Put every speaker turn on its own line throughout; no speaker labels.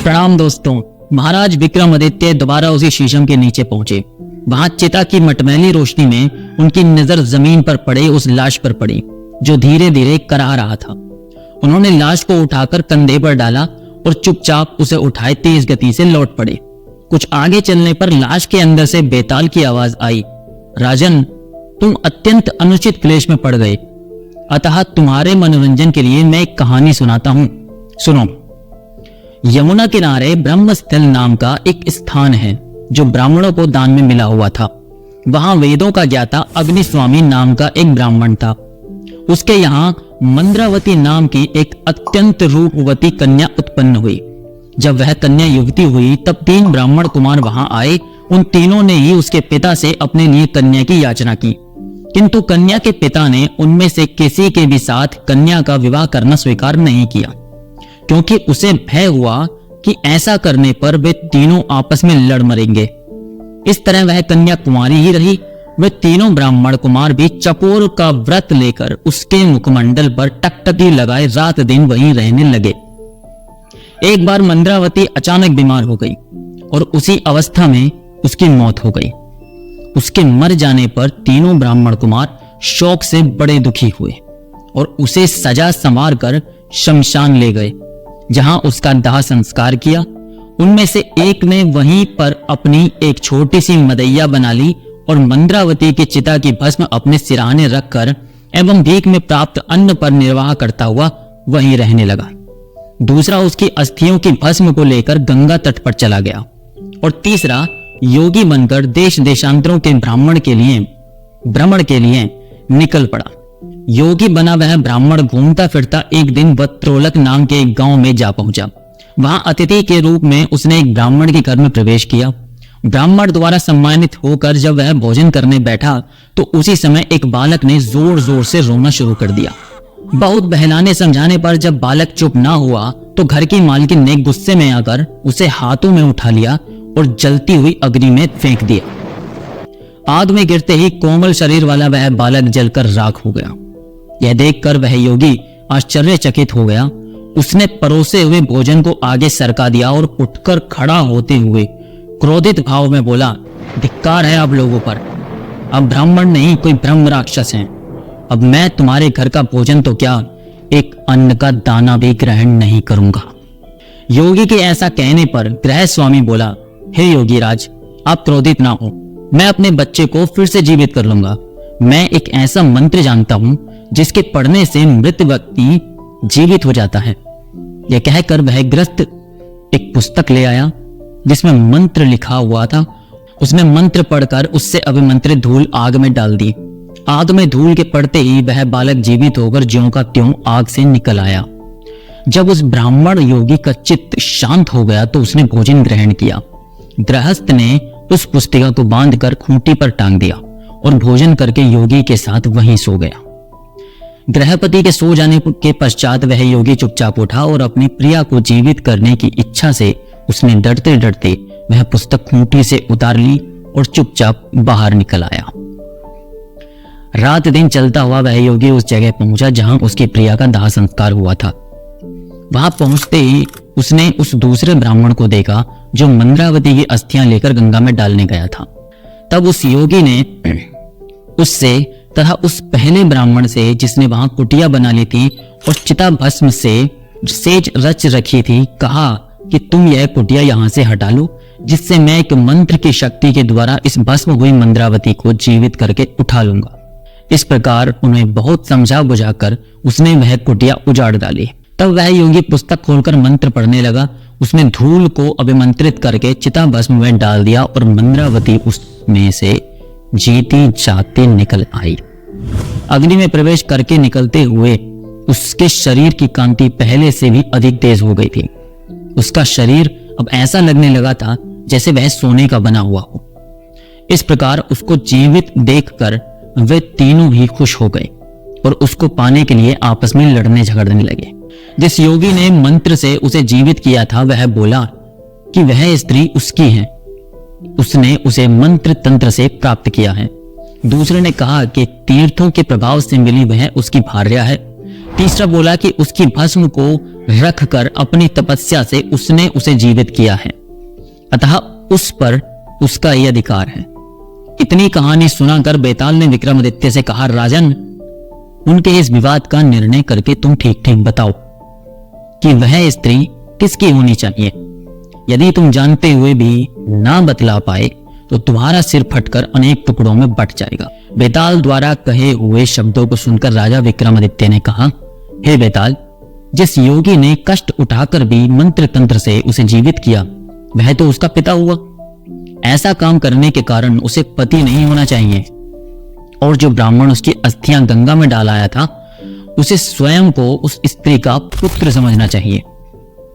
प्रणाम दोस्तों। महाराज विक्रमादित्य दोबारा उसी शीशम के नीचे पहुंचे। वहां चिता की मटमैली रोशनी में उनकी नजर जमीन पर पड़े उस लाश पर पड़ी जो धीरे धीरे कराह रहा था। उन्होंने लाश को उठाकर कंधे पर डाला और चुपचाप उसे उठाए तेज गति से लौट पड़े। कुछ आगे चलने पर लाश के अंदर से बेताल की आवाज आई, राजन, तुम अत्यंत अनुचित क्लेश में पड़ गए, अतः तुम्हारे मनोरंजन के लिए मैं एक कहानी सुनाता हूं, सुनो। यमुना किनारे ब्रह्मस्थल नाम का एक स्थान है जो ब्राह्मणों को दान में मिला हुआ था। वहां वेदों का ज्ञाता अग्निस्वामी नाम का एक ब्राह्मण था। उसके यहाँ मंद्रावती नाम की एक अत्यंत रूपवती कन्या उत्पन्न हुई। जब वह कन्या युवती हुई तब 3 ब्राह्मण कुमार वहां आए। उन तीनों ने ही उसके पिता से अपने लिए कन्या की याचना की, किंतु कन्या के पिता ने उनमें से किसी के भी साथ कन्या का विवाह करना स्वीकार नहीं किया, क्योंकि उसे भय हुआ कि ऐसा करने पर वे तीनों आपस में लड़ मरेंगे। इस तरह वह कन्या कुंवारी ही रही। वे तीनों ब्राह्मण कुमार भी चकोर का व्रत लेकर उसके मुखमंडल पर टकटकी लगाए रात दिन वहीं रहने लगे। एक बार मंद्रावती अचानक बीमार हो गई और उसी अवस्था में उसकी मौत हो गई। उसके मर जाने पर तीनों ब्राह्मण कुमार शोक से बड़े दुखी हुए और उसे सजा संवार कर शमशान ले गए, जहां उसका दाह संस्कार किया। उनमें से एक ने वहीं पर अपनी एक छोटी सी मदैया बना ली और मंद्रावती की चिता की भस्म अपने सिरहाने रखकर एवं भीख में प्राप्त अन्न पर निर्वाह करता हुआ वहीं रहने लगा। दूसरा उसकी अस्थियों की भस्म को लेकर गंगा तट पर चला गया और तीसरा योगी बनकर देश देशांतरों के भ्रमण के लिए निकल पड़ा। योगी बना वह ब्राह्मण घूमता फिरता एक दिन वत्रोलक नाम के एक गांव में जा पहुंचा। वहां अतिथि के रूप में उसने एक ब्राह्मण के घर में प्रवेश किया। ब्राह्मण द्वारा सम्मानित होकर जब वह भोजन करने बैठा तो उसी समय एक बालक ने जोर जोर से रोना शुरू कर दिया। बहुत बहलाने समझाने पर जब बालक चुप ना हुआ तो घर की मालकिन ने गुस्से में आकर उसे हाथों में उठा लिया और जलती हुई अग्नि में फेंक दिया। आग में गिरते ही कोमल शरीर वाला वह बालक जलकर राख हो गया। यह देखकर वह योगी आश्चर्यचकित हो गया। उसने परोसे हुए भोजन को आगे सरका दिया और उठकर खड़ा होते हुए क्रोधित भाव में बोला, धिक्कार है आप लोगों पर। अब ब्राह्मण नहीं, कोई ब्रह्म राक्षस हैं। अब मैं तुम्हारे घर का भोजन तो क्या, एक अन्न का दाना भी ग्रहण नहीं करूंगा। योगी के ऐसा कहने पर गृह स्वामी बोला, हे योगी राज, आप क्रोधित ना हो, मैं अपने बच्चे को फिर से जीवित कर लूंगा। मैं एक ऐसा मंत्र जानता हूं जिसके पढ़ने से मृत व्यक्ति जीवित हो जाता है। यह कहकर वह ग्रस्त एक पुस्तक ले आया जिसमें मंत्र लिखा हुआ था। उसने मंत्र पढ़कर उससे अभिमंत्रित धूल आग में डाल दी। आग में धूल के पड़ते ही वह बालक जीवित होकर ज्यों का त्यों आग से निकल आया। जब उस ब्राह्मण योगी का चित्त शांत हो गया तो उसने भोजन ग्रहण किया। गृहस्थ ने उस पुस्तिका को बांधकर खूंटी पर टांग दिया और भोजन करके योगी के साथ वहीं सो गया। गृहपति के सो जाने के पश्चात वह योगी चुपचाप उठा और अपनी प्रिया को जीवित करने की इच्छा से उसने डरते डरते वह पुस्तक खूंटी से उतार ली और चुपचाप बाहर निकल आया। रात दिन चलता हुआ वह योगी उस जगह पहुंचा जहां उसकी प्रिया का दाह संस्कार हुआ था। वहां पहुंचते ही उसने उस दूसरे ब्राह्मण को देखा जो मंद्रावती की अस्थियां लेकर गंगा में डालने गया था। तब उस योगी ने उससे तथा उस पहले ब्राह्मण से जिसने वहां कुटिया बना ली थी और चिता भस्म से सेज रच रखी थी, कहा कि तुम यह कुटिया यहां से हटा लो, जिससे मैं एक मंत्र की शक्ति के द्वारा इस भस्म हुई मंद्रावती को जीवित करके उठा लूंगा। इस प्रकार उन्हें बहुत समझा बुझाकर उसने वह कुटिया उजाड़ डाली। तब वह योगी पुस्तक खोलकर मंत्र पढ़ने लगा। उसने धूल को अभिमंत्रित करके चिता भस्म में डाल दिया और मंद्रावती उसमें से जीती जाती निकल आई। अग्नि में प्रवेश करके निकलते हुए उसके शरीर की कांति पहले से भी अधिक तेज हो गई थी। उसका शरीर अब ऐसा लगने लगा था जैसे वह सोने का बना हुआ हो। इस प्रकार उसको जीवित देखकर वे तीनों ही खुश हो गए और उसको पाने के लिए आपस में लड़ने झगड़ने लगे। जिस योगी ने मंत्र से उसे जीवित किया था वह बोला कि वह स्त्री उसकी है, उसने उसे मंत्र तंत्र से प्राप्त किया है। दूसरे ने कहा कि तीर्थों के प्रभाव से मिली वह उसकी भार्या है। तीसरा बोला कि उसकी भस्म को रखकर अपनी तपस्या से उसने उसे जीवित किया है, अतः उस पर उसका यह अधिकार है। इतनी कहानी सुनाकर बेताल ने विक्रमादित्य से कहा, राजन, उनके इस विवाद का निर्णय करके तुम ठीक ठीक बताओ कि वह स्त्री किसकी होनी चाहिए। यदि तुम जानते हुए भी ना बतला पाए तो तुम्हारा सिर फटकर अनेक टुकड़ों में बट जाएगा। बेताल द्वारा कहे हुए शब्दों को सुनकर राजा विक्रमादित्य ने कहा, हे बेताल, जिस योगी ने कष्ट उठाकर भी मंत्र तंत्र से उसे जीवित किया वह तो उसका पिता हुआ। ऐसा काम करने के कारण उसे पति नहीं होना चाहिए, और जो ब्राह्मण उसकी अस्थियां गंगा में डाल आया था उसे स्वयं को उस स्त्री का पुत्र समझना चाहिए।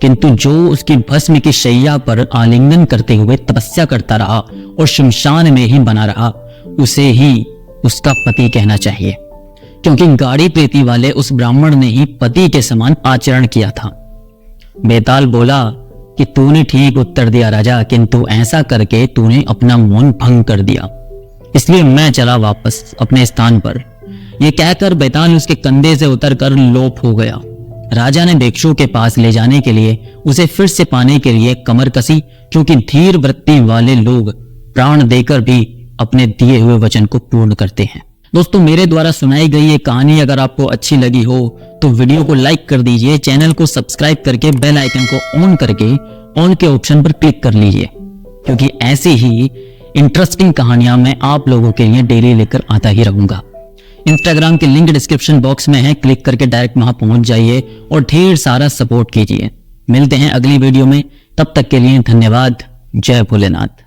किंतु जो उसकी भस्म की शैया पर आलिंगन करते हुए तपस्या करता रहा और शमशान में ही बना रहा, उसे ही उसका पति कहना चाहिए, क्योंकि गाड़ी प्रीति वाले उस ब्राह्मण ने ही पति के समान आचरण किया था। बेताल बोला कि तूने ठीक उत्तर दिया राजा, किंतु ऐसा करके तूने अपना मौन भंग कर दिया, इसलिए मैं चला वापस अपने स्थान पर। यह कहकर बेताल उसके कंधे से उतरकर लोप हो गया। राजा ने भिक्षु के पास ले जाने के लिए उसे फिर से पाने के लिए कमर कसी, क्योंकि धीर वृत्ति वाले लोग प्राण देकर भी अपने दिए हुए वचन को पूर्ण करते हैं। दोस्तों, मेरे द्वारा सुनाई गई ये कहानी अगर आपको अच्छी लगी हो तो वीडियो को लाइक कर दीजिए, चैनल को सब्सक्राइब करके बेल आइकन को ऑन करके ऑल के ऑप्शन पर क्लिक कर लीजिए, क्योंकि ऐसी ही इंटरेस्टिंग कहानियां मैं आप लोगों के लिए डेली लेकर आता ही रहूंगा। इंस्टाग्राम के लिंक डिस्क्रिप्शन बॉक्स में है, क्लिक करके डायरेक्ट वहां पहुंच जाइए और ढेर सारा सपोर्ट कीजिए। मिलते हैं अगली वीडियो में, तब तक के लिए धन्यवाद। जय भोलेनाथ।